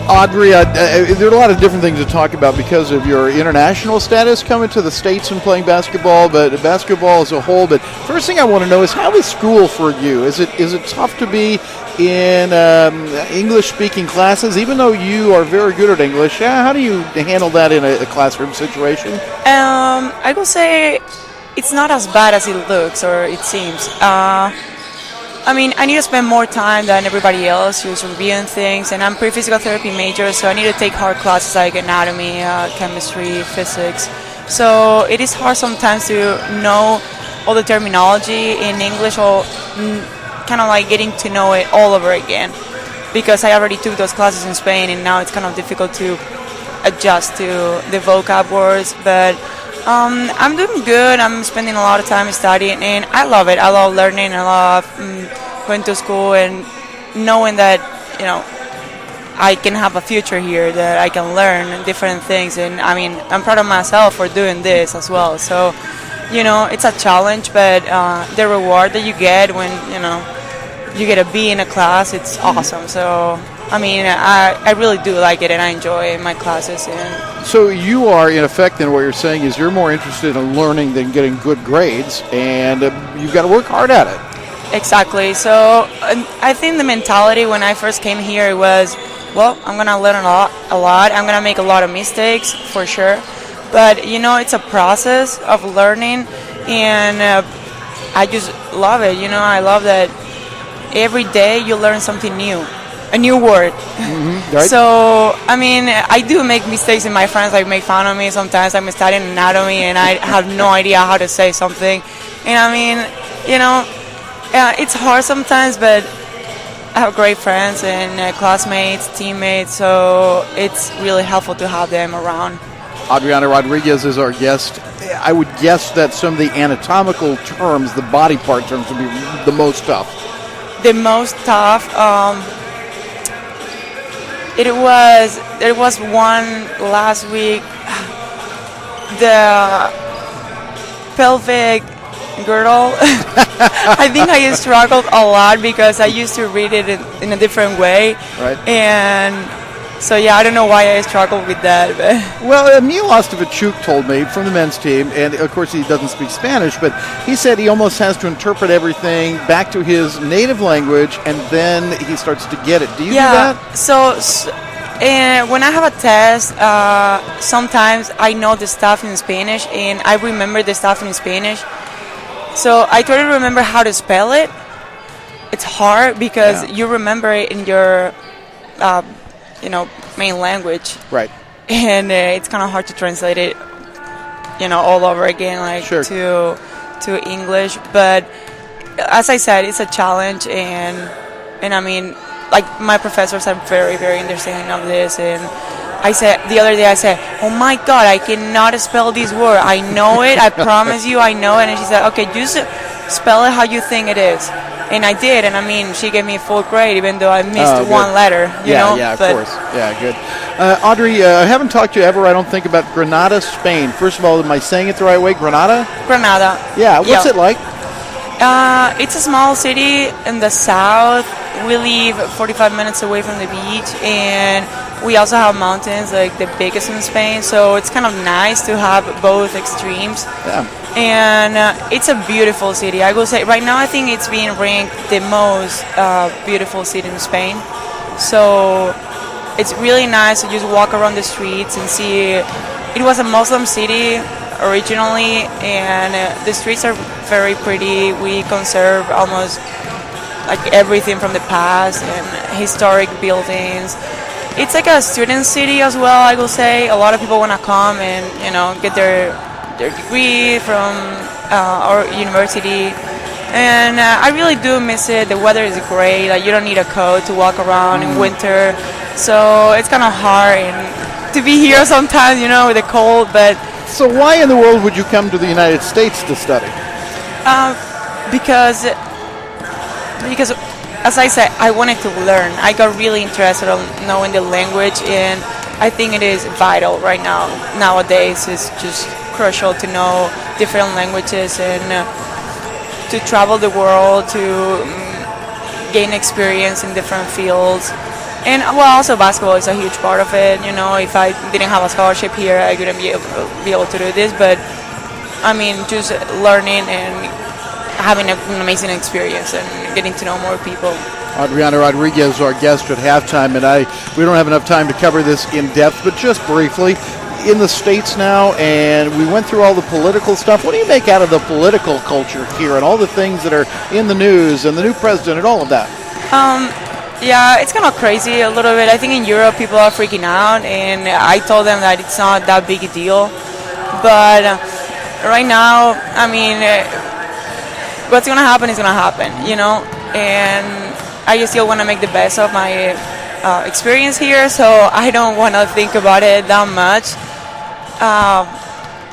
Audri, there are a lot of different things to talk about because of your international status coming to the States and playing basketball, but basketball as a whole. But first thing I want to know is, how is school for you? Is it tough to be in English-speaking classes, even though you are very good at English? How do you handle that in a classroom situation? I would say it's not as bad as it looks or it seems. I mean, I need to spend more time than everybody else just reviewing things, and I'm pre-physical therapy major, so I need to take hard classes like anatomy, chemistry, physics. So it is hard sometimes to know all the terminology in English, or kind of like getting to know it all over again, because I already took those classes in Spain, and now it's kind of difficult to adjust to the vocab words. But I'm doing good. I'm spending a lot of time studying, and I love it. I love learning. I love going to school and knowing that, I can have a future here, that I can learn different things. And I mean, I'm proud of myself for doing this as well. So, it's a challenge, but the reward that you get when, you get a B in a class, it's awesome. So, I mean, I really do like it, and I enjoy my classes. And so you are, in effect, then what you're saying is you're more interested in learning than getting good grades, and you've got to work hard at it. Exactly. So I think the mentality when I first came here was, well, I'm going to learn a lot. I'm going to make a lot of mistakes, for sure. But, it's a process of learning, and I just love it. I love that every day you learn something new. A new word. Mm-hmm, right. So, I mean, I do make mistakes, and my friends make fun of me sometimes. I'm studying anatomy and I have no idea how to say something. And I mean, it's hard sometimes, but I have great friends and classmates, teammates, so it's really helpful to have them around. Audriana Rodriquez is our guest. I would guess that some of the anatomical terms, the body part terms, would be the most tough. The most tough. There was one last week, the pelvic girdle. I think I struggled a lot because I used to read it in a different way. Right. And so, I don't know why I struggled with that. But. Well, Emil Ostrovachuk told me from the men's team, and of course he doesn't speak Spanish, but he said he almost has to interpret everything back to his native language, and then he starts to get it. Do you do that? So when I have a test, sometimes I know the stuff in Spanish, and I remember the stuff in Spanish. So I try to remember how to spell it. It's hard because you remember it in your main language. Right. And it's kind of hard to translate it, all over again, sure. to English. But as I said, it's a challenge, and I mean, my professors are very, very understanding of this. And I said the other day, oh my God, I cannot spell this word. I know it. I promise you, I know it. And she said, okay, just spell it how you think it is. And I did, and I mean, she gave me a full grade, even though I missed one letter. Yeah, of course. Yeah, good. Audri, I haven't talked to you ever, I don't think, about Granada, Spain. First of all, am I saying it the right way? Granada? Granada. Yeah, what's it like? It's a small city in the south. We live 45 minutes away from the beach, and we also have mountains, the biggest in Spain, so it's kind of nice to have both extremes. Yeah. And it's a beautiful city. I will say right now I think it's being ranked the most beautiful city in Spain. So it's really nice to just walk around the streets and see. It was a Muslim city originally, and the streets are very pretty. We conserve almost everything from the past and historic buildings. It's like a student city as well, I will say. A lot of people want to come and get their degree from our university, and I really do miss it. The weather is great. You don't need a coat to walk around in winter, so it's kind of hard to be here sometimes, with the cold. But so why in the world would you come to the United States to study? Because as I said, I wanted to learn. I got really interested in knowing the language, and I think it is vital right now. Nowadays, it's just crucial to know different languages and to travel the world, to gain experience in different fields. And well, also basketball is a huge part of it. You know, if I didn't have a scholarship here, I wouldn't be able to do this. But I mean, just learning and having an amazing experience and getting to know more people. Audriana Rodriquez, our guest at halftime, and we don't have enough time to cover this in depth, but just briefly, in the States now, and we went through all the political stuff. What do you make out of the political culture here and all the things that are in the news and the new president and all of that? Yeah, it's kind of crazy a little bit. I think in Europe people are freaking out, and I told them that it's not that big a deal. But right now, I mean, what's going to happen is going to happen, you know, and I just still want to make the best of my experience here, so I don't want to think about it that much.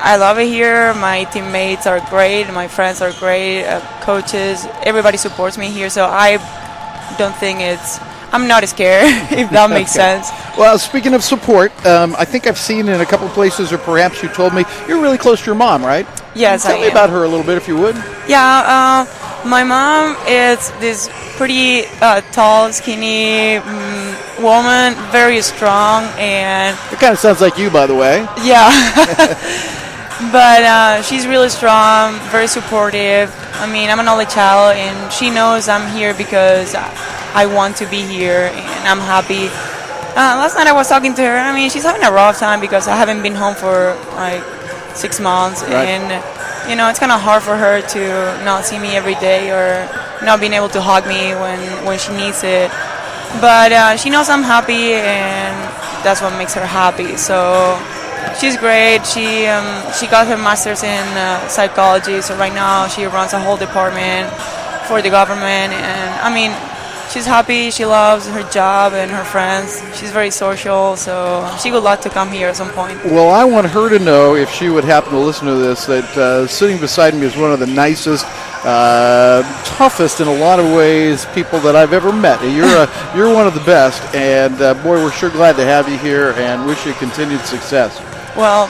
I love it here. My teammates are great. My friends are great. Coaches, everybody supports me here, so I don't think I'm not scared, if that makes sense. Well, speaking of support, I think I've seen in a couple places, or perhaps you told me, you're really close to your mom, right? Yes, Tell me about her a little bit, if you would. Yeah, my mom is this pretty tall, skinny woman, very strong, and... It kind of sounds like you, by the way. Yeah. But she's really strong, very supportive. I mean, I'm an only child, and she knows I'm here because I want to be here, and I'm happy. Last night I was talking to her. I mean, she's having a rough time because I haven't been home for like 6 months, right. And you know, it's kind of hard for her to not see me every day or not being able to hug me when she needs it. But she knows I'm happy, and that's what makes her happy. So she's great. She got her master's in psychology, so right now she runs a whole department for the government. And I mean, she's happy. She loves her job and her friends. She's very social, so she would like to come here at some point. Well, I want her to know, if she would happen to listen to this, that sitting beside me is one of the nicest, toughest in a lot of ways people that I've ever met. You're one of the best, and boy, we're sure glad to have you here and wish you continued success. Well,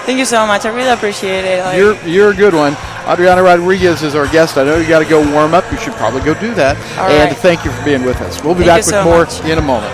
thank you so much. I really appreciate it. You're a good one. Audriana Rodriquez is our guest. I know you got to go warm up. You should probably go do that. All and right. thank you for being with us. We'll be Thank back you with so more much. in a moment.